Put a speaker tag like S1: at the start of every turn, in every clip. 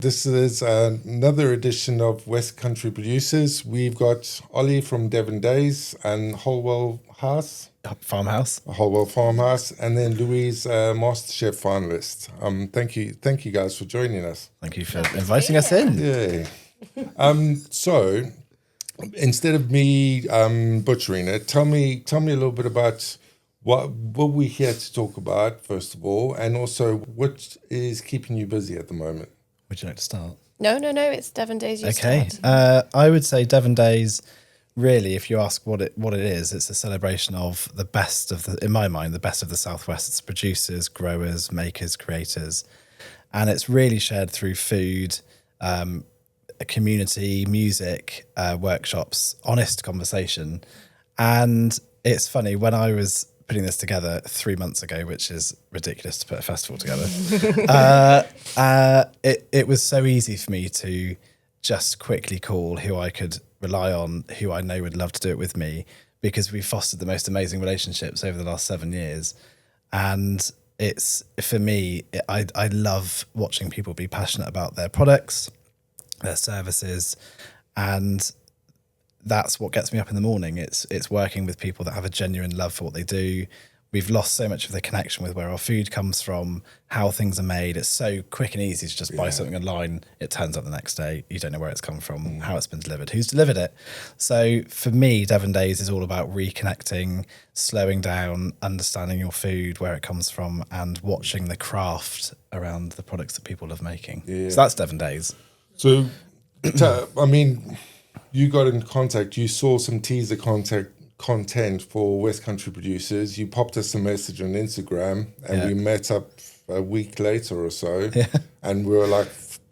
S1: This is another edition of West Country Producers. We've got Ollie from Devon Days and Holwell
S2: Farmhouse,
S1: and then Louise, Masterchef finalist. Thank you guys for joining us.
S2: Thank you for inviting us in.
S1: Yeah. So instead of me butchering it, tell me a little bit about what we're here to talk about, first of all, and also what is keeping you busy at the moment.
S2: Would you like to start?
S3: No, it's Devon Days.
S2: Start. I would say Devon Days, really, if you ask what it is, it's a celebration of the best of in my mind, the best of the Southwest. It's producers, growers, makers, creators. And it's really shared through food, a community, music, workshops, honest conversation. And it's funny, when I was putting this together 3 months ago, which is ridiculous to put a festival together, it was so easy for me to just quickly call who I could rely on, who I know would love to do it with me, because we fostered the most amazing relationships over the last 7 years. And it's, for me, I love watching people be passionate about their products, their services, and that's what gets me up in the morning. It's working with people that have a genuine love for what they do. We've lost so much of the connection with where our food comes from, how things are made. It's so quick and easy to just buy something online. It turns up the next day. You don't know where it's come from, how it's been delivered, who's delivered it. So for me, Devon Days is all about reconnecting, slowing down, understanding your food, where it comes from, and watching the craft around the products that people love making. Yeah. So that's Devon Days.
S1: So, you got in contact, you saw some teaser content for West Country Producers. You popped us a message on Instagram and we met up a week later or so. Yeah. And we were like,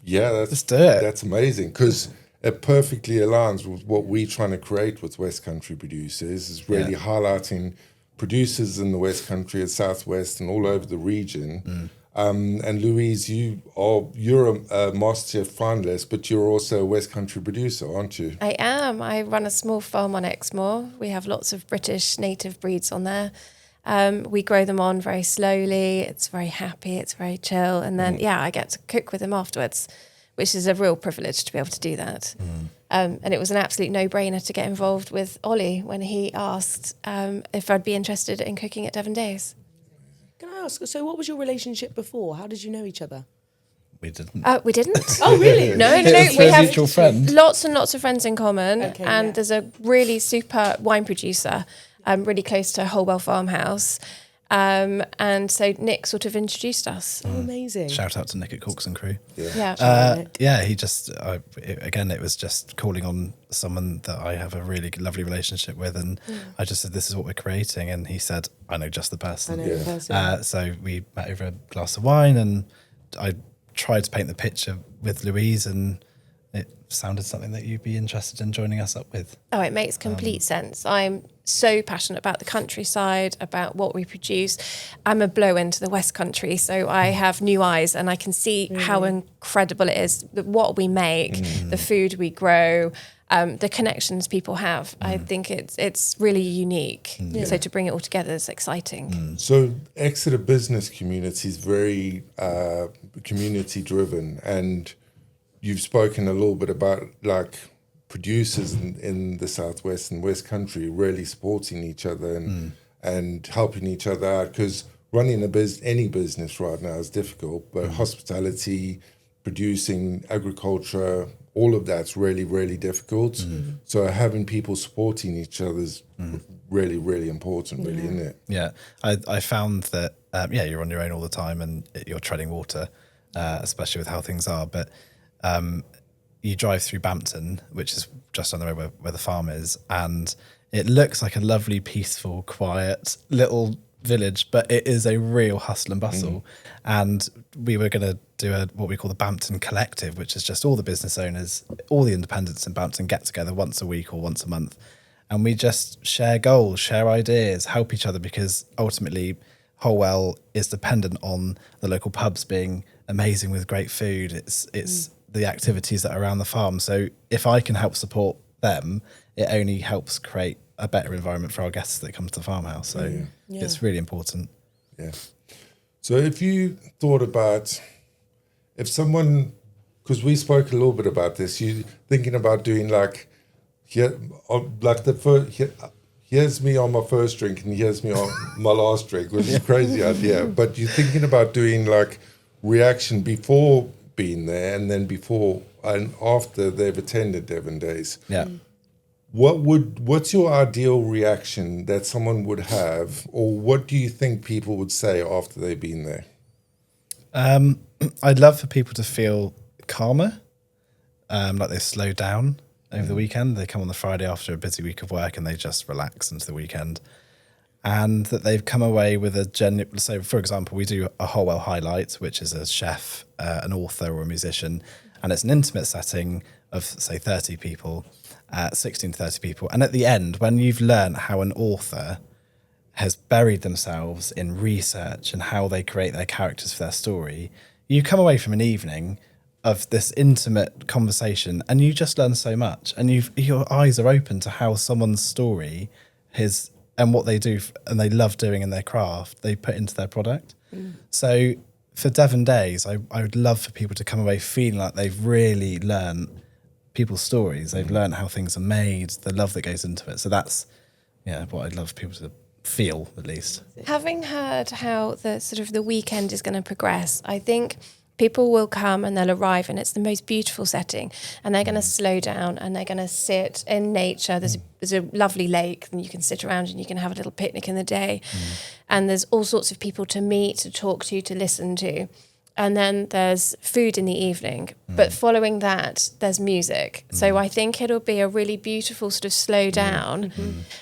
S1: let's do it. That's amazing, because it perfectly aligns with what we're trying to create with West Country Producers, is really highlighting producers in the West Country and Southwest and all over the region. And Louise, you're a Masterchef finalist, but you're also a West Country producer, aren't you?
S3: I am. I run a small farm on Exmoor. We have lots of British native breeds on there. We grow them on very slowly. It's very happy. It's very chill. And then, I get to cook with them afterwards, which is a real privilege to be able to do that. And it was an absolute no-brainer to get involved with Ollie when he asked if I'd be interested in cooking at Devon Days.
S4: Can I ask, so what was your relationship before? How did you know each other?
S2: We didn't.
S3: We didn't.
S4: Oh, really?
S3: No. We have mutual friend. Lots and lots of friends in common. Okay, and there's a really super wine producer really close to Holwell Farmhouse. And so Nick sort of introduced us.
S4: Oh, amazing.
S2: Shout out to Nick at Corks and Crew.
S3: He
S2: just, it was just calling on someone that I have a really lovely relationship with. And I just said, this is what we're creating. And he said, I know just the person. So we met over a glass of wine and I tried to paint the picture with Louise, and it sounded something that you'd be interested in joining us up with.
S3: Oh, it makes complete sense. I'm so passionate about the countryside, about what we produce. I'm a blow into the West Country, so I have new eyes and I can see how incredible it is, what we make, the food we grow, the connections people have. I think it's really unique. So to bring it all together is exciting.
S1: So Exeter business community is very community driven, and you've spoken a little bit about like producers in the Southwest and West Country really supporting each other and helping each other out, because running any business right now is difficult, but hospitality, producing, agriculture, all of that's really, really difficult. So having people supporting each other is really, really important, really, isn't it?
S2: Yeah, I found that, you're on your own all the time and you're treading water, especially with how things are, but you drive through Bampton, which is just on the road where the farm is, and it looks like a lovely, peaceful, quiet little village, but it is a real hustle and bustle. And we were going to do what we call the Bampton Collective, which is just all the business owners, all the independents in Bampton get together once a week or once a month, and we just share goals, share ideas, help each other, because ultimately Holwell is dependent on the local pubs being amazing with great food. It's the activities that are around the farm. So if I can help support them, it only helps create a better environment for our guests that come to the farmhouse. So it's really important.
S1: Yeah. So if you thought about, if someone because we spoke a little bit about this. You thinking about doing like, here's me on my first drink and here's me on my last drink, which is a crazy idea. But you're thinking about doing like reaction before being there and then before and after they've attended Devon Days.
S2: Yeah.
S1: What's your ideal reaction that someone would have, or what do you think people would say after they've been there?
S2: I'd love for people to feel calmer, like they slow down over the weekend. They come on the Friday after a busy week of work and they just relax into the weekend. And that they've come away with a genuine... So, for example, we do a Holwell highlight, which is a chef, an author or a musician, and it's an intimate setting of, say, 30 people, 16 to 30 people. And at the end, when you've learned how an author has buried themselves in research and how they create their characters for their story, you come away from an evening of this intimate conversation and you just learn so much, and your eyes are open to how someone's story is and what they do and they love doing in their craft, they put into their product. So for Devon Days, I would love for people to come away feeling like they've really learned people's stories. They've learned how things are made, the love that goes into it. So that's what I'd love people to feel, at least.
S3: Having heard how the sort of the weekend is going to progress, I think people will come and they'll arrive and it's the most beautiful setting and they're going to slow down and they're going to sit in nature. There's a lovely lake and you can sit around and you can have a little picnic in the day. And there's all sorts of people to meet, to talk to listen to. And then there's food in the evening. But following that, there's music. So I think it'll be a really beautiful sort of slow down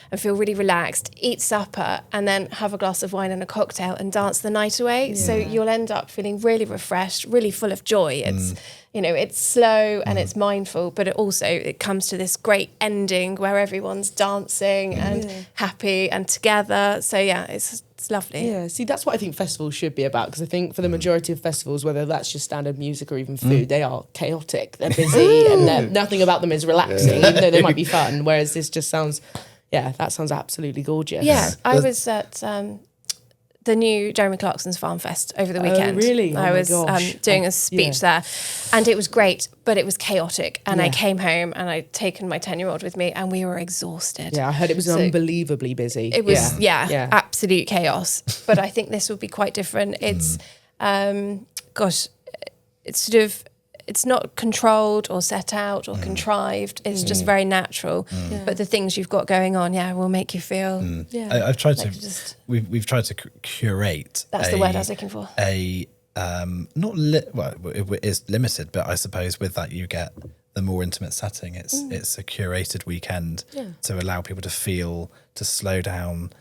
S3: and feel really relaxed, eat supper, and then have a glass of wine and a cocktail and dance the night away. Yeah. So you'll end up feeling really refreshed, really full of joy. It's, it's slow and it's mindful, but it comes to this great ending where everyone's dancing and happy and together. So it's lovely.
S4: Yeah, see, that's what I think festivals should be about, because I think for the majority of festivals, whether that's just standard music or even food, they are chaotic. They're busy and nothing about them is relaxing, even though they might be fun. Whereas this just sounds, that sounds absolutely gorgeous.
S3: Yeah, I was at the new Jeremy Clarkson's Farm Fest over the weekend.
S4: Oh, really?
S3: I was doing a speech there, and it was great, but it was chaotic. And I came home and I'd taken my 10-year-old with me and we were exhausted.
S4: Yeah, I heard it was unbelievably busy.
S3: It was, absolute chaos. But I think this will be quite different. It's, it's sort of, it's not controlled or set out or contrived. It's just very natural. But the things you've got going on, will make you feel.
S2: I've tried we've tried to curate.
S3: That's the word I was looking for.
S2: It is limited, but I suppose with that you get the more intimate setting. It's a curated weekend to allow people to feel, to slow down.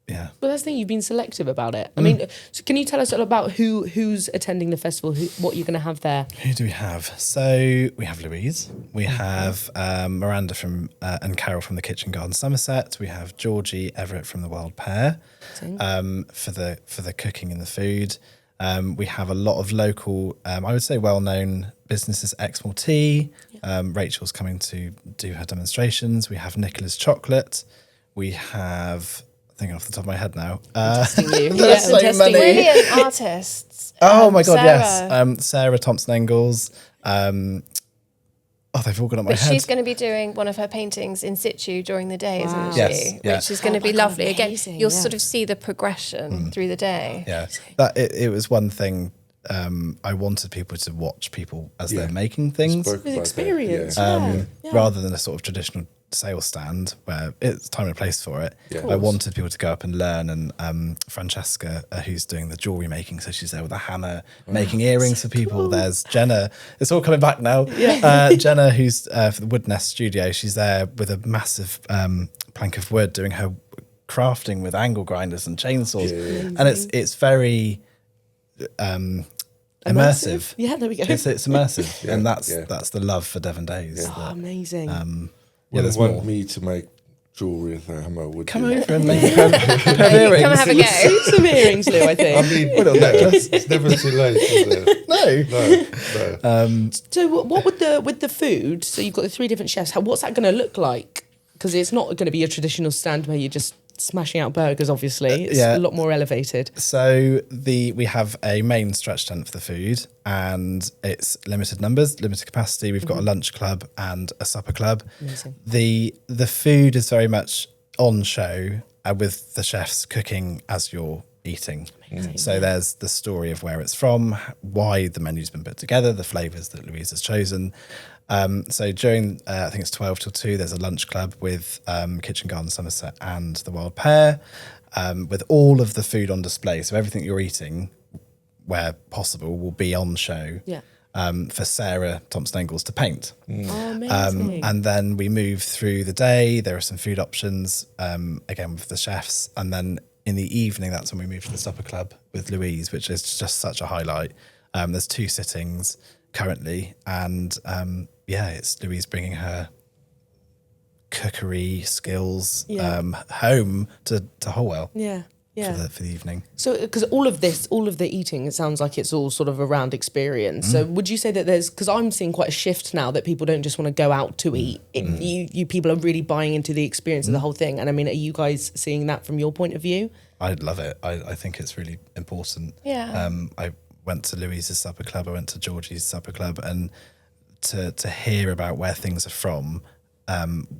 S4: Well, that's the thing, you've been selective about it. I mean, so can you tell us about who's attending the festival, what you're going to have there?
S2: Who do we have? So we have Louise, we have Miranda from and Carol from the Kitchen Garden Somerset, we have Georgie Everett from the Wild Pear for the cooking and the food. We have a lot of local, I would say well-known businesses, Exmoor Tea. Rachel's coming to do her demonstrations. We have Nicola's Chocolate. We have... thinking off the top of my head now.
S4: Testing you.
S2: So many.
S3: Brilliant artists.
S2: Oh my God,
S3: Sarah.
S2: yes. Sarah Thompson-Engels. They've all gone up my head.
S3: She's going to be doing one of her paintings in situ during the day, isn't she?
S2: Yes, yeah.
S3: Which is going to be lovely. Again, you'll sort of see the progression through the day.
S2: Yeah, it was one thing. I wanted people to watch people as they're making things.
S4: With experience.
S2: Rather than a sort of traditional sales stand where it's time and place for it. I wanted people to go up and learn, and Francesca, who's doing the jewellery making, so she's there with a hammer making earrings for people. Cool. There's Jenna, it's all coming back now. Jenna, who's for the Wood Nest studio, she's there with a massive plank of wood doing her crafting with angle grinders and chainsaws, and it's very immersive.
S4: Yeah, there we go.
S2: It's immersive, and that's the love for Devon Days.
S4: Amazing.
S1: Wouldn't want me to make jewellery with a hammer, would
S2: Come
S1: you?
S2: over and make earrings.
S3: Come and have a go.
S4: Some earrings, Lou, I think.
S1: I mean, it's never too late, is it?
S2: No.
S4: So what with the food? So you've got the 3 different chefs. What's that going to look like? Because it's not going to be a traditional stand where you're just smashing out burgers, obviously. It's
S2: yeah.
S4: a lot more elevated.
S2: So we have a main stretch tent for the food, and it's limited numbers, limited capacity. We've got a lunch club and a supper club.
S4: Amazing.
S2: The food is very much on show, with the chefs cooking as you're eating.
S4: Amazing.
S2: So there's the story of where it's from, why the menu's been put together, the flavours that Louise has chosen. So during, I think it's 12 till 2, there's a lunch club with Kitchen Garden Somerset and the Wild Pear, with all of the food on display. So everything you're eating, where possible, will be on show.
S4: Yeah.
S2: For Sarah Thompson-Engels to paint.
S4: Oh, amazing.
S2: And then we move through the day. There are some food options, again, with the chefs. And then in the evening, that's when we move to the supper club with Louise, which is just such a highlight. There's 2 sittings currently. And it's Louise bringing her cookery skills home to Holwell.
S4: Yeah. Yeah.
S2: For the evening.
S4: So, because all of the eating, it sounds like it's all sort of around experience. So, would you say that because I'm seeing quite a shift now that people don't just want to go out to eat. You people are really buying into the experience of the whole thing. And I mean, are you guys seeing that from your point of view?
S2: I love it. I think it's really important.
S3: Yeah.
S2: I went to Louise's supper club. I went to Georgie's supper club, and to hear about where things are from.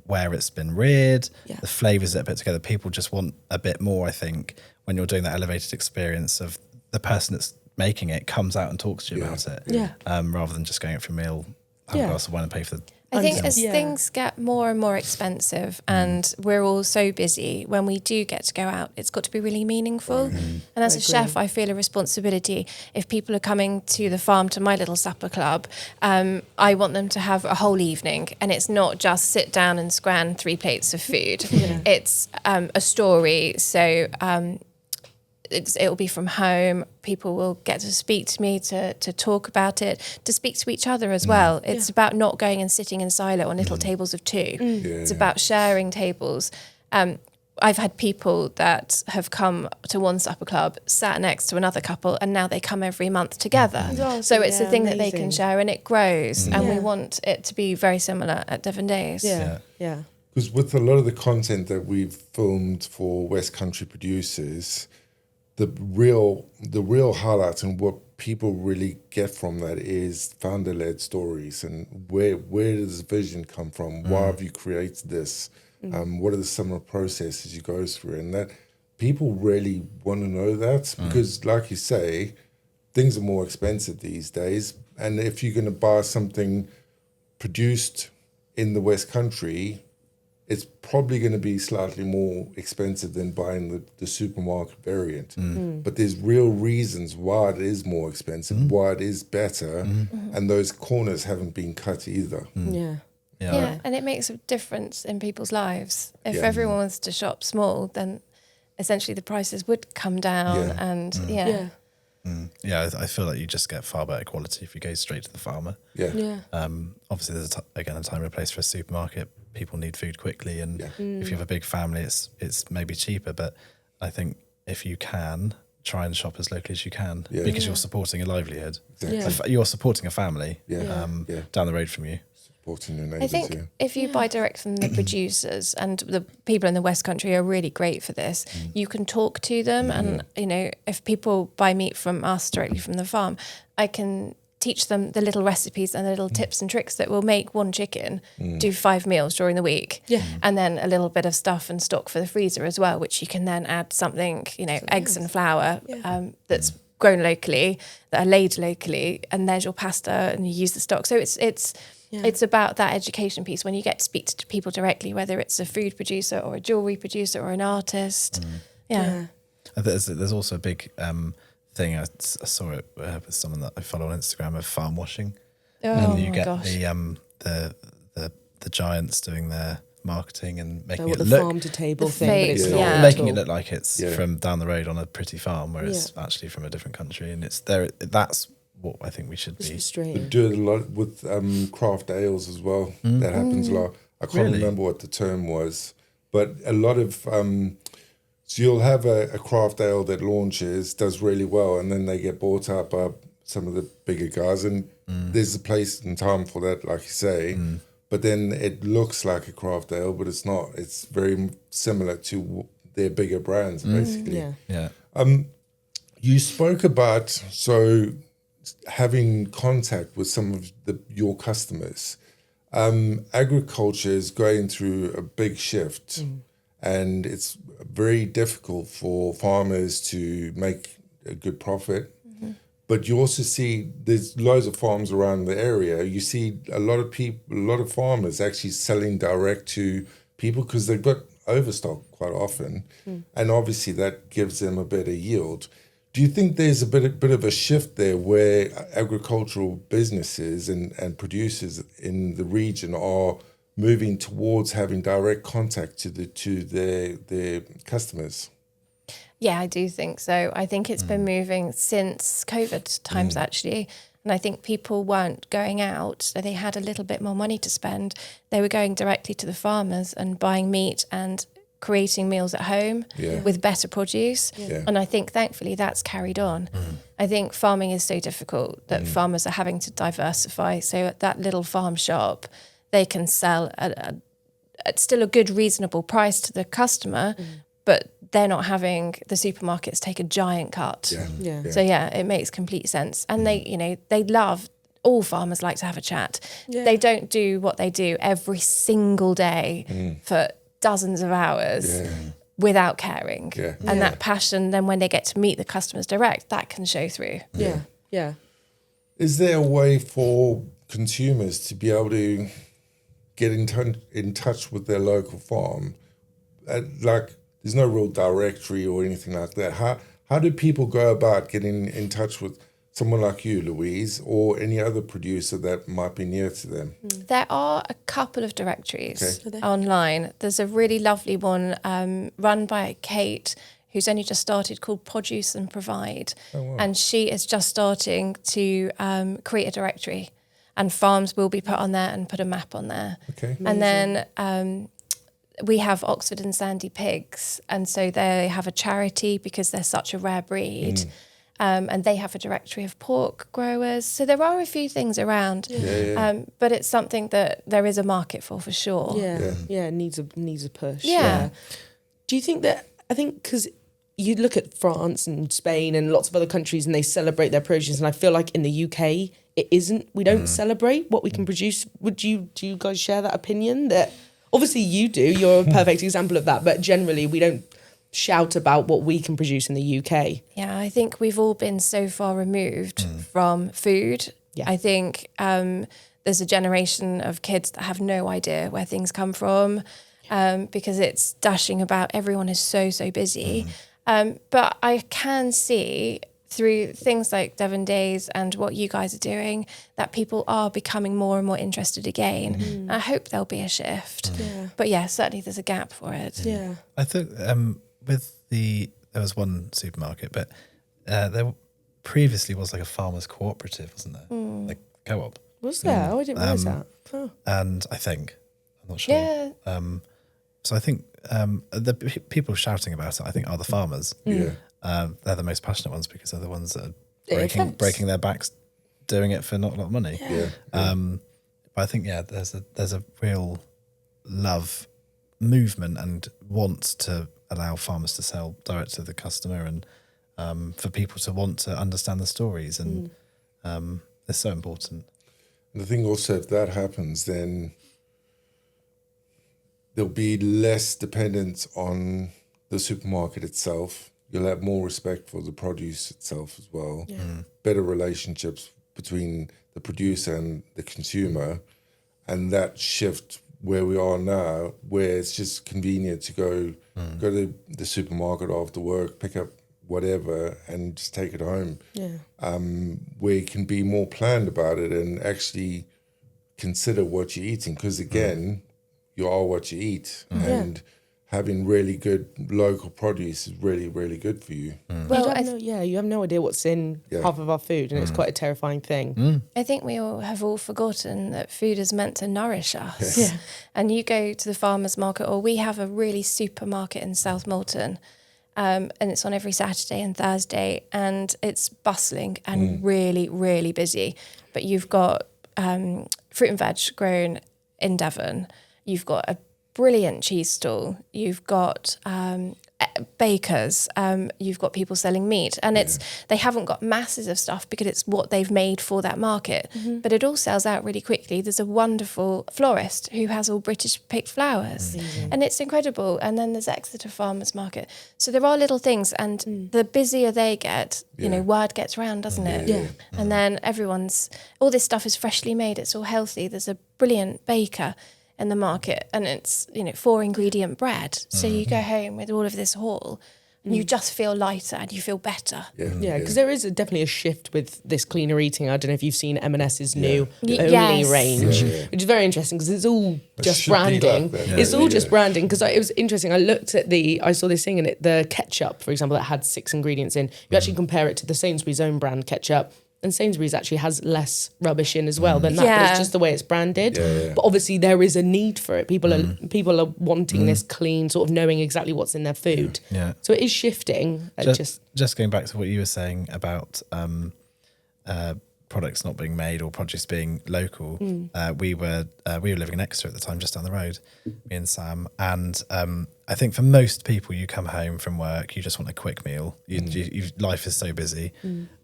S2: Where it's been reared, the flavours that are put together. People just want a bit more, I think, when you're doing that elevated experience of the person that's making it comes out and talks to you about it.
S4: Yeah.
S2: Rather than just going out for a meal, have a glass of wine and pay for the...
S3: I think as things get more and more expensive and we're all so busy, when we do get to go out, it's got to be really meaningful. And as a chef, I feel a responsibility. If people are coming to the farm, to my little supper club, I want them to have a whole evening, and it's not just sit down and scran 3 plates of food. It's a story. So it'll be from home. People will get to speak to me, to talk about it, to speak to each other as well. It's about not going and sitting in silo on little tables of 2. It's about sharing tables. I've had people that have come to one supper club, sat next to another couple, and now they come every month together. So it's a thing that they can share, and it grows. And we want it to be very similar at Devon Days.
S4: Yeah.
S1: Because with a lot of the content that we've filmed for West Country producers, the real highlight and what people really get from that is founder-led stories, and where does the vision come from? Why have you created this? What are the summer processes you go through? And that people really want to know that, because like you say, things are more expensive these days. And if you're going to buy something produced in the West Country, it's probably going to be slightly more expensive than buying the supermarket variant. But there's real reasons why it is more expensive, why it is better, and those corners haven't been cut either.
S3: Yeah, and it makes a difference in people's lives. If everyone wants to shop small, then essentially the prices would come down. And
S2: I feel like you just get far better quality if you go straight to the farmer. Obviously, there's a time and a place for a supermarket. People need food quickly, and if you have a big family, it's maybe cheaper. But I think if you can, try and shop as locally as you can, because you're supporting a livelihood.
S1: Exactly.
S2: You're supporting a family down the road from you.
S1: Supporting your neighbours.
S3: I think if you buy direct from the producers, and the people in the West Country are really great for this, you can talk to them. And, if people buy meat from us directly from the farm, I can teach them the little recipes and the little tips and tricks that will make one chicken do 5 meals during the week. And then a little bit of stuff and stock for the freezer as well, which you can then add something, eggs and flour that's grown locally, that are laid locally, and there's your pasta, and you use the stock. So it's about that education piece when you get to speak to people directly, whether it's a food producer or a jewellery producer or an artist.
S2: There's also a big thing. I saw it with someone that I follow on Instagram of farm washing, and you get the giants doing their marketing and making it
S4: the
S2: look
S4: farm to table thing,
S3: fake,
S4: but it's not
S2: making
S4: at
S2: it
S4: all.
S2: look like it's from down the road on a pretty farm, where it's actually from a different country, and it's there. That's what I think we should be.
S1: We do it a lot with craft ales as well. That happens a lot. I can't remember what the term was, but a lot of so you'll have a craft ale that launches, does really well, and then they get bought up by some of the bigger guys, and there's a place and time for that, like you say. But then it looks like a craft ale, but it's not. It's very similar to their bigger brands, basically.
S4: Yeah.
S1: You spoke about having contact with some of your customers. Agriculture is going through a big shift, and it's very difficult for farmers to make a good profit. But you also see there's loads of farms around the area. You see a lot of farmers actually selling direct to people because they've got overstock quite often, and obviously that gives them a better yield. Do you think there's a bit of a shift there where agricultural businesses and producers in the region are moving towards having direct contact to their customers?
S3: Yeah, I do think so. I think it's been moving since COVID times, actually. And I think people weren't going out, so they had a little bit more money to spend. They were going directly to the farmers and buying meat and creating meals at home with better produce. And I think thankfully that's carried on. I think farming is so difficult that farmers are having to diversify. So at that little farm shop, they can sell at still a good reasonable price to the customer, but they're not having the supermarkets take a giant cut. So it makes complete sense. And they love, all farmers like to have a chat. They don't do what they do every single day for dozens of hours without caring. And that passion, then when they get to meet the customers direct, that can show through.
S1: Is there a way for consumers to be able to get in touch with their local farm? There's no real directory or anything like that. How do people go about getting in touch with someone like you, Louise, or any other producer that might be near to them?
S3: There are a couple of directories online. There's a really lovely one run by Kate, who's only just started, called Produce and Provide. And she is just starting to create a directory, and farms will be put on there and put a map on there. And then we have Oxford and Sandy pigs, and so they have a charity because they're such a rare breed. And they have a directory of pork growers. So there are a few things around, but it's something that there is a market for sure.
S4: It needs a push. Do you think that, I think because you look at France and Spain and lots of other countries and they celebrate their produce, and I feel like in the UK it isn't, we don't celebrate what we can produce. Do you guys share that opinion? That obviously you do, you're a perfect example of that, but generally we don't shout about what we can produce in the UK.
S3: Yeah, I think we've all been so far removed from food. I think there's a generation of kids that have no idea where things come from because it's dashing about. Everyone is so busy. But I can see through things like Devon Days and what you guys are doing that people are becoming more and more interested again. I hope there'll be a shift. But yeah, certainly there's a gap for it.
S2: I think there was one supermarket, but there previously was like a farmers cooperative, wasn't there? Like co-op.
S4: Was there? Oh, I didn't realise that.
S2: And I'm not sure. So I think the people shouting about it, I think, are the farmers. They're the most passionate ones because they're the ones that are breaking their backs doing it for not a lot of money. But I think there's a real love movement and wants to allow farmers to sell direct to the customer, and for people to want to understand the stories, and it's so important.
S1: And the thing also, if that happens, then there'll be less dependence on the supermarket itself. You'll have more respect for the produce itself as well. Better relationships between the producer and the consumer, and that shift where we are now, where it's just convenient to go to the supermarket after work, pick up whatever and just take it home. Where you can be more planned about it and actually consider what you're eating, because again, you are what you eat, and having really good local produce is really, really good for you.
S4: Well, you have no idea what's in half of our food, and it's quite a terrifying thing.
S3: I think we all have forgotten that food is meant to nourish us. And you go to the farmer's market, or we have a really supermarket in South Moulton, and it's on every Saturday and Thursday, and it's bustling and really, really busy. But you've got fruit and veg grown in Devon. You've got a brilliant cheese stall. You've got bakers, you've got people selling meat, and they haven't got masses of stuff because it's what they've made for that market. But it all sells out really quickly. There's a wonderful florist who has all British picked flowers, and it's incredible. And then there's Exeter Farmers Market. So there are little things, and the busier they get, you know, word gets round, doesn't it?
S4: Yeah.
S3: And then all this stuff is freshly made. It's all healthy. There's a brilliant baker in the market, and it's, you know, 4 ingredient bread. So you go home with all of this haul, and you just feel lighter and you feel better.
S4: Because there is definitely a shift with this cleaner eating. I don't know if you've seen M&S's new Only
S3: Yes.
S4: range, which is very interesting because it's all just branding. It's all just branding. Because it was interesting. I saw this thing in it, the ketchup, for example, that had 6 ingredients in. You actually compare it to the Sainsbury's own brand ketchup, and Sainsbury's actually has less rubbish in as well than that. But it's just the way it's branded. But obviously there is a need for it. People are wanting this clean, sort of knowing exactly what's in their food. So it is shifting.
S2: Just going back to what you were saying about products not being made or produce being local. We were living in Exeter at the time, just down the road, me and Sam. And I think for most people, you come home from work, you just want a quick meal. Life is so busy,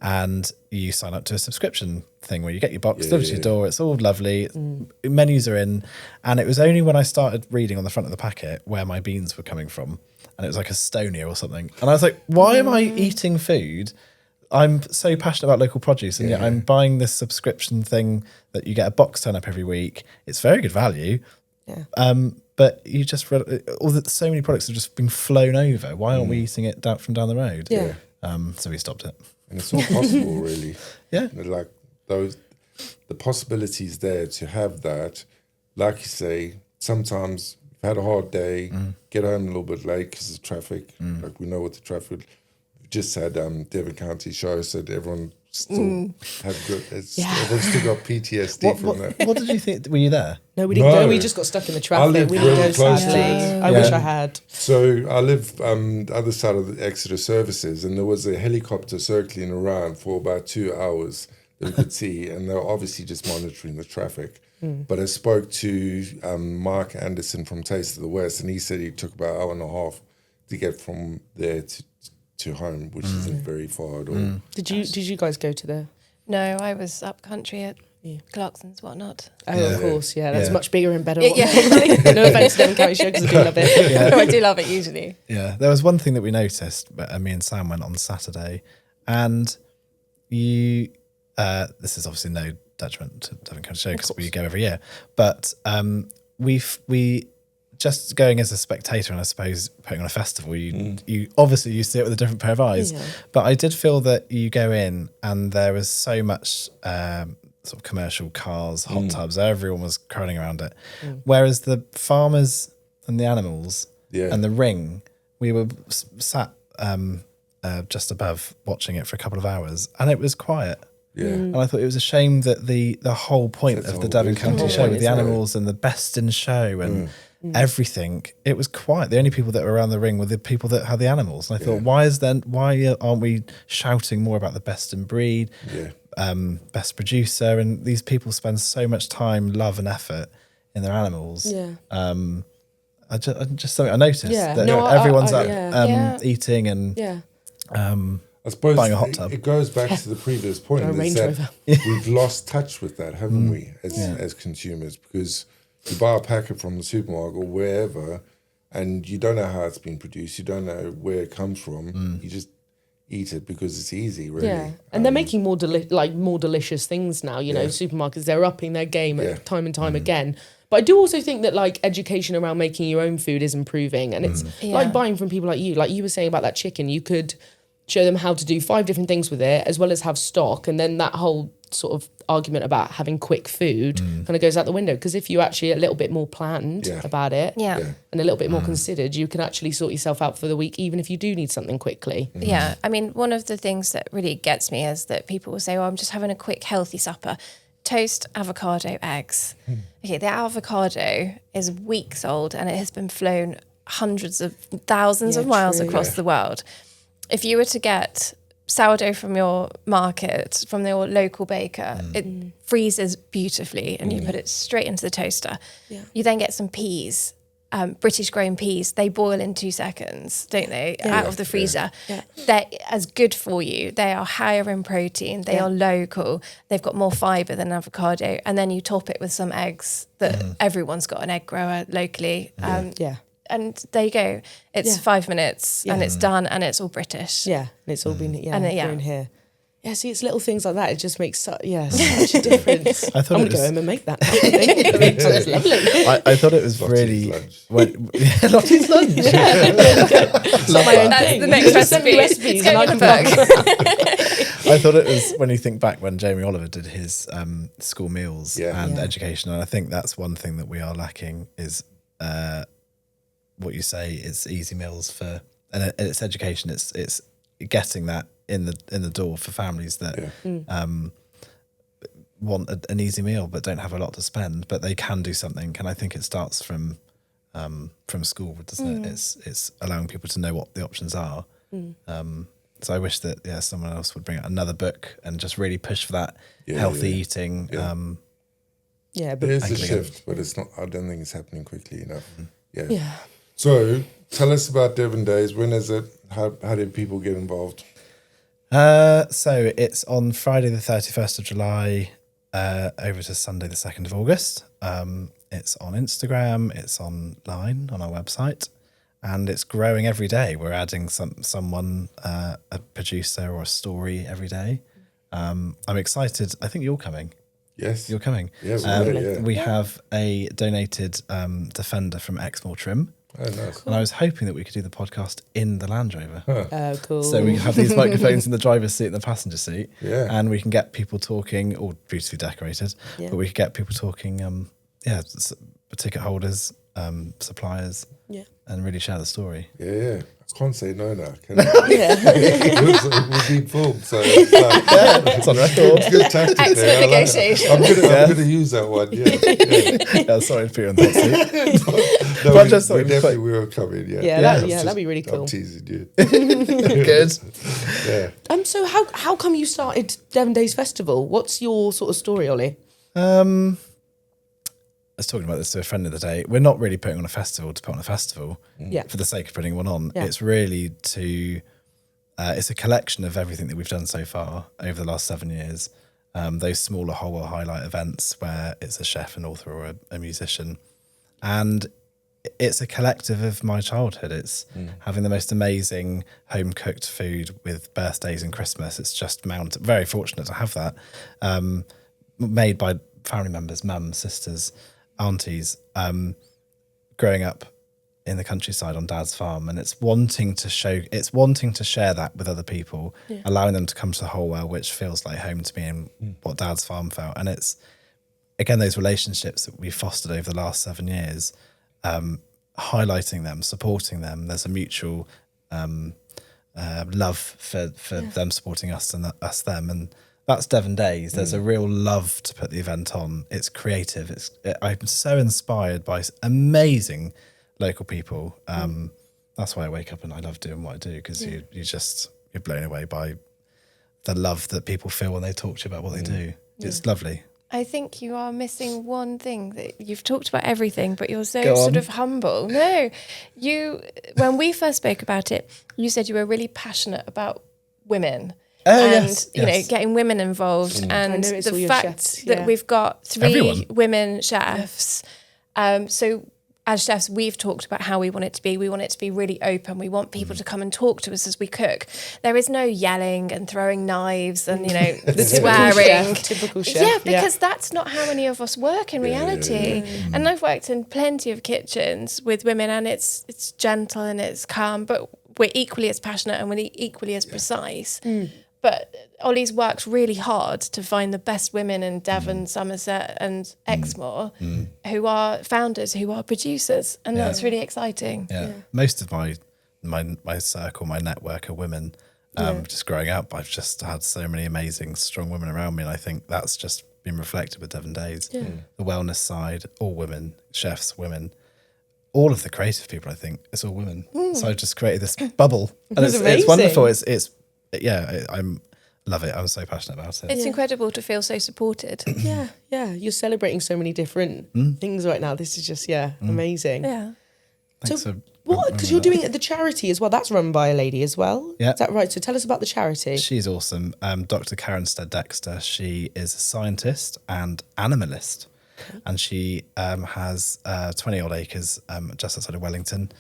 S2: and you sign up to a subscription thing where you get your box delivered to your door. It's all lovely. Menus are in, and it was only when I started reading on the front of the packet where my beans were coming from, and it was like Estonia or something. And I was like, why am I eating food? I'm so passionate about local produce, and yet I'm buying this subscription thing that you get a box turn up every week. It's very good value. But you just so many products have just been flown over. Why aren't we eating it from down the road? So we stopped it.
S1: And it's all possible, really.
S2: Yeah.
S1: The possibilities there to have that. Like you say, sometimes you've had a hard day, get home a little bit late because of traffic. Like we know what the traffic. We've just had Devon County show, so everyone still everyone's still got PTSD from that.
S2: What did you think? Were you there?
S4: No, we didn't go. We just got stuck in the traffic. We didn't go, sadly. I wish I had.
S1: So I live the other side of the Exeter services, and there was a helicopter circling around for about 2 hours that we could see, and they were obviously just monitoring the traffic. But I spoke to Mark Anderson from Taste of the West, and he said it took about an hour and a half to get from there to home, which isn't very far at all.
S4: Did you guys go to the?
S3: No, I was up country at Clarkson's, whatnot.
S4: Oh, of course, that's much bigger and better. No offense to Devon County Show, because I do love it.
S3: No, I do love it usually.
S2: Yeah, there was one thing that we noticed, but me and Sam went on Saturday, and you. This is obviously no detriment to Devon County Show because we go every year, but we just going as a spectator, and I suppose putting on a festival, you obviously you see it with a different pair of eyes. But I did feel that you go in and there was so much sort of commercial cars, hot tubs, everyone was crowding around it. Whereas the farmers and the animals and the ring, we were sat just above watching it for a couple of hours, and it was quiet. And I thought it was a shame that the whole point of the Devon County Show with the animals and the best in show and everything, it was quiet. The only people that were around the ring were the people that had the animals. And I thought, why aren't we shouting more about the best in breed, best producer? And these people spend so much time, love and effort in their animals. I just something I noticed that everyone's eating and
S1: I suppose
S2: buying a hot tub.
S1: It goes back to the previous point that we've lost touch with that, haven't we, as consumers? Because you buy a packet from the supermarket or wherever, and you don't know how it's been produced. You don't know where it comes from. You just eat it because it's easy, really.
S4: Yeah, and they're making more delicious things now. You know, supermarkets, they're upping their game time and time again. But I do also think that like education around making your own food is improving, and it's like buying from people like you were saying about that chicken. You could show them how to do 5 different things with it, as well as have stock, and then that whole sort of argument about having quick food kind of goes out the window. Because if you actually a little bit more planned about it and a little bit more considered, you can actually sort yourself out for the week, even if you do need something quickly.
S3: Yeah, I mean, one of the things that really gets me is that people will say, I'm just having a quick healthy supper. Toast, avocado, eggs. Okay, the avocado is weeks old and it has been flown hundreds of thousands of miles across the world. If you were to get sourdough from your market, from your local baker, it freezes beautifully and you put it straight into the toaster. You then get some peas British grown peas, they boil in 2 seconds, don't they? Out of the freezer.
S4: Yeah.
S3: They're as good for you. They are higher in protein. They are local. They've got more fibre than avocado. And then you top it with some eggs that everyone's got an egg grower locally. And there you go. It's 5 minutes and it's done and it's all British.
S4: Yeah, and it's all been grown here. Yeah, see, it's little things like that. It just makes such a difference.
S2: I thought
S4: I'm going to go home and make that. It sounds lovely.
S2: I thought it was really... Lottie's lunch.
S3: That's the next recipe.
S4: Recipes
S3: It's going in the book.
S2: I thought it was, when you think back when Jamie Oliver did his school meals and education, and I think that's one thing that we are lacking is what you say is easy meals for, and it's education. It's getting that in the door for families that want an easy meal but don't have a lot to spend, but they can do something. And I think it starts from school, doesn't it? It's allowing people to know what the options are. So I wish that someone else would bring out another book and just really push for that healthy eating.
S1: But there's a shift, but it's not. I don't think it's happening quickly enough. Yeah. So tell us about Devon Days. When is it? How did people get involved?
S2: So it's on Friday the 31st of July over to Sunday the 2nd of August. It's on Instagram, it's online on our website, and it's growing every day. We're adding someone, a producer or a story every day. I'm excited. I think you're coming.
S1: Yes.
S2: You're coming.
S1: Yeah,
S2: we have a donated Defender from Exmoor trim.
S1: Oh, nice.
S2: Cool. And I was hoping that we could do the podcast in the Land Rover.
S4: Oh, cool.
S2: So we have these microphones in the driver's seat and the passenger seat.
S1: Yeah.
S2: And we can get people talking, all beautifully decorated, but we could get people talking, ticket holders, suppliers, and really share the story.
S1: Yeah. I can't say no now, can I? We've been filmed, so it's
S2: on record.
S1: It's good tactic.
S3: Excellent negotiation.
S1: I'm going to use that one,
S2: Sorry to put you on that seat.
S1: No, we definitely will come in,
S4: that'd be really cool.
S1: I'm teasing you.
S2: Good.
S1: Yeah.
S4: So how come you started Devon Days Festival? What's your sort of story, Ollie?
S2: I was talking about this to a friend the other day. We're not really putting on a festival to put on a festival for the sake of putting one on. Yeah. It's really it's a collection of everything that we've done so far over the last 7 years. Those smaller whole world highlight events where it's a chef, an author or a musician. And it's a collective of my childhood. It's having the most amazing home cooked food with birthdays and Christmas. It's just very fortunate to have that made by family members, mums, sisters, aunties, growing up in the countryside on Dad's farm, and it's wanting to share that with other people, allowing them to come to the whole world, which feels like home to me and what Dad's farm felt. And it's again those relationships that we've fostered over the last 7 years, highlighting them, supporting them. There's a mutual love for them supporting us and us them, and that's Devon Days. There's a real love to put the event on. It's creative. I'm so inspired by amazing local people. That's why I wake up and I love doing what I do, because you're blown away by the love that people feel when they talk to you about what they do. It's lovely.
S3: I think you are missing one thing. That you've talked about everything, but you're so sort of humble. No, when we first spoke about it, you said you were really passionate about women. Getting women involved, and the fact that we've got 3 women chefs. So as chefs, we've talked about how we want it to be. We want it to be really open. We want people to come and talk to us as we cook. There is no yelling and throwing knives and, the swearing.
S4: Typical chef.
S3: Yeah, because that's not how any of us work in reality. And I've worked in plenty of kitchens with women, and it's gentle and it's calm, but we're equally as passionate and we're equally as precise. But Ollie's worked really hard to find the best women in Devon, Somerset and Exmoor who are founders, who are producers. And that's really exciting.
S2: Yeah. Most of my circle, my network are women. Just growing up, I've just had so many amazing, strong women around me. And I think that's just been reflected with Devon Days. Yeah. The wellness side, all women, chefs, women. All of the creative people, I think, it's all women. So I've just created this bubble. And it's wonderful. I love it. I'm so passionate about it.
S3: It's incredible to feel so supported.
S4: Yeah. You're celebrating so many different things right now. This is just, amazing.
S3: Yeah.
S2: Thanks
S4: So
S2: for
S4: what? Because you're doing the charity as well. That's run by a lady as well.
S2: Yeah.
S4: Is that right? So tell us about the charity.
S2: She's awesome. Dr. Karen Stead-Dexter. She is a scientist and animalist. And she has 20 odd acres just outside of Wellington.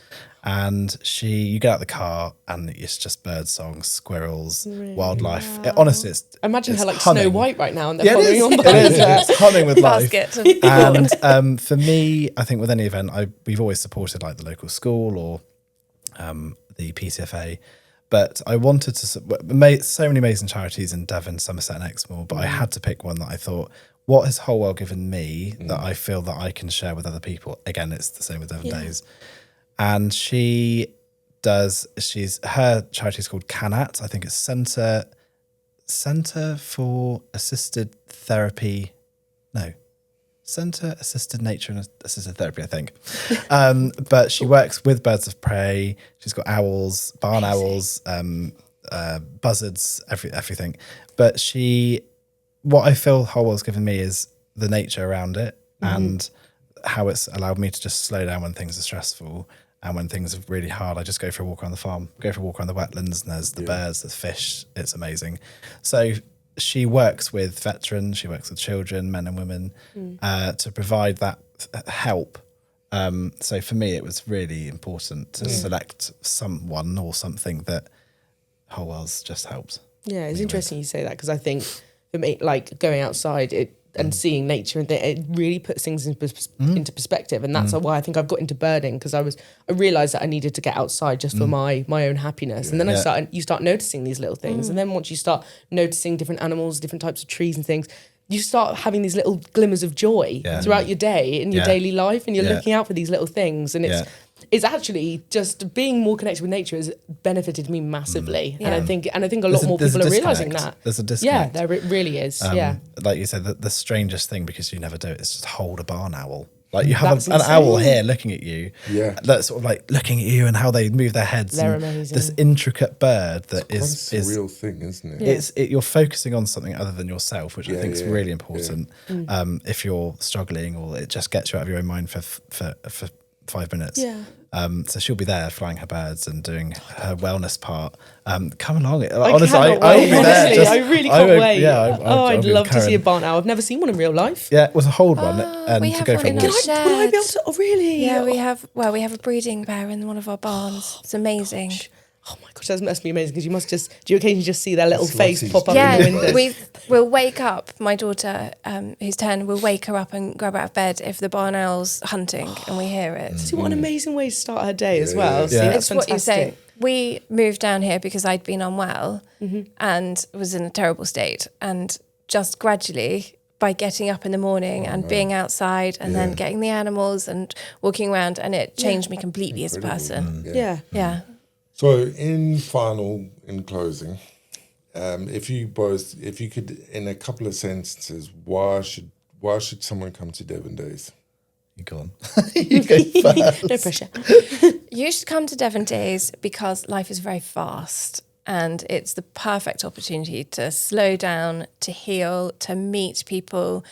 S2: And you get out of the car and it's just bird songs, squirrels, wildlife. Honestly,
S4: Imagine
S2: it's
S4: her like
S2: humming.
S4: Snow White right now, and they're following on
S2: It
S4: behind
S2: is.
S4: her.
S2: It's humming with life.
S3: Basket.
S2: And for me, I think with any event, we've always supported like the local school or the PTFA. But I wanted to so many amazing charities in Devon, Somerset, and Exmoor. But I had to pick one that I thought, what has Holwell given me that I feel that I can share with other people? Again, it's the same with Devon Days. And her charity is called CANAT. I think it's Centre for Assisted Therapy. No, Centre Assisted Nature and Assisted Therapy, I think. But she works with birds of prey. She's got owls, barn owls, buzzards, everything. But what I feel Holwell's given me is the nature around it and how it's allowed me to just slow down when things are stressful. And when things are really hard, I just go for a walk around the farm, go for a walk around the wetlands, and there's the birds, there's fish. It's amazing. So she works with veterans, she works with children, men and women, to provide that help. So for me, it was really important to select someone or something that Holwell's just helped.
S4: Yeah, it's interesting you say that, because I think for me, like going outside and seeing nature, and it really puts things into perspective. And that's why I think I've got into birding, because I realised that I needed to get outside just for my own happiness. And then you start noticing these little things. And then once you start noticing different animals, different types of trees and things, you start having these little glimmers of joy throughout your day, in your daily life, and you're looking out for these little things. And it's actually just being more connected with nature has benefited me massively. And I think a lot more people are realising that.
S2: There's a disconnect.
S4: Yeah, there really is.
S2: Like you said, the strangest thing, because you never do it, is just hold a barn owl. Like you have an owl here looking at you. Yeah. That's sort of like looking at you and how they move their heads.
S4: They're amazing.
S2: This intricate bird that
S1: it's a real thing, isn't
S2: it? You're focusing on something other than yourself, which I think is really important. If you're struggling, or it just gets you out of your own mind for 5 minutes.
S4: Yeah.
S2: So she'll be there flying her birds and doing her wellness part. Come along. Honestly, I will be there.
S4: I really can't wait.
S2: Yeah,
S4: I'd love to see a barn owl. I've never seen one in real life.
S2: Yeah, it was a hold one. And
S3: we
S2: to
S3: have
S2: go
S3: one
S2: for a
S3: in
S2: walk.
S3: our shed.
S4: Will I be able to? Oh, really?
S3: Yeah, we have a breeding pair in one of our barns. It's amazing.
S4: Oh my gosh, that must be amazing, because do you occasionally just see their little face pop up in the window?
S3: We'll wake up, my daughter, who's 10, we'll wake her up and grab her out of bed if the barn owl's hunting and we hear it.
S4: See, what an amazing way to start her day as well. See,
S2: Yeah.
S4: that's
S3: It's what you
S4: fantastic.
S3: say. We moved down here because I'd been unwell and was in a terrible state. And just gradually, by getting up in the morning and being outside and then getting the animals and walking around, and it changed me completely as a person. Yeah.
S1: So in closing, if you could, in a couple of sentences, why should someone come to Devon Days?
S2: You go on. You go first.
S4: No pressure.
S3: You should come to Devon Days because life is very fast, and it's the perfect opportunity to slow down, to heal, to meet people,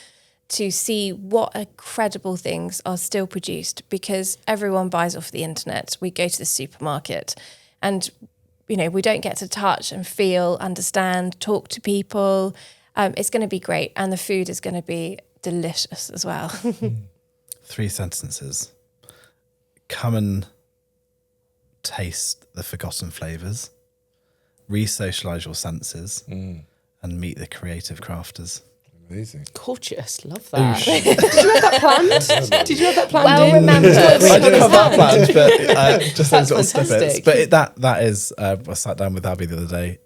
S3: to see what incredible things are still produced, because everyone buys off the internet. We go to the supermarket and, we don't get to touch and feel, understand, talk to people. It's going to be great. And the food is going to be delicious as well.
S2: 3 sentences. Come and taste the forgotten flavours, re-socialise your senses, and meet the creative crafters.
S1: Amazing.
S4: Gorgeous. Love that. Did you have that planned? Did you have that planned?
S3: Well remembered.
S2: I didn't have that planned, but just those little
S4: fantastic.
S2: snippets. But that is, I sat down with Abby the other day,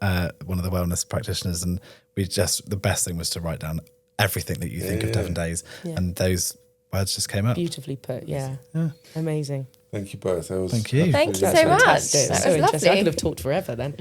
S2: one of the wellness practitioners, and the best thing was to write down everything that you think of Devon Days, and those words just came up.
S4: Beautifully put. Yeah. Amazing.
S1: Thank you both.
S2: Thank you.
S3: Thank you so much.
S4: Fantastic.
S3: That
S4: So
S3: was
S4: interesting. I
S3: lovely.
S4: could have talked forever then.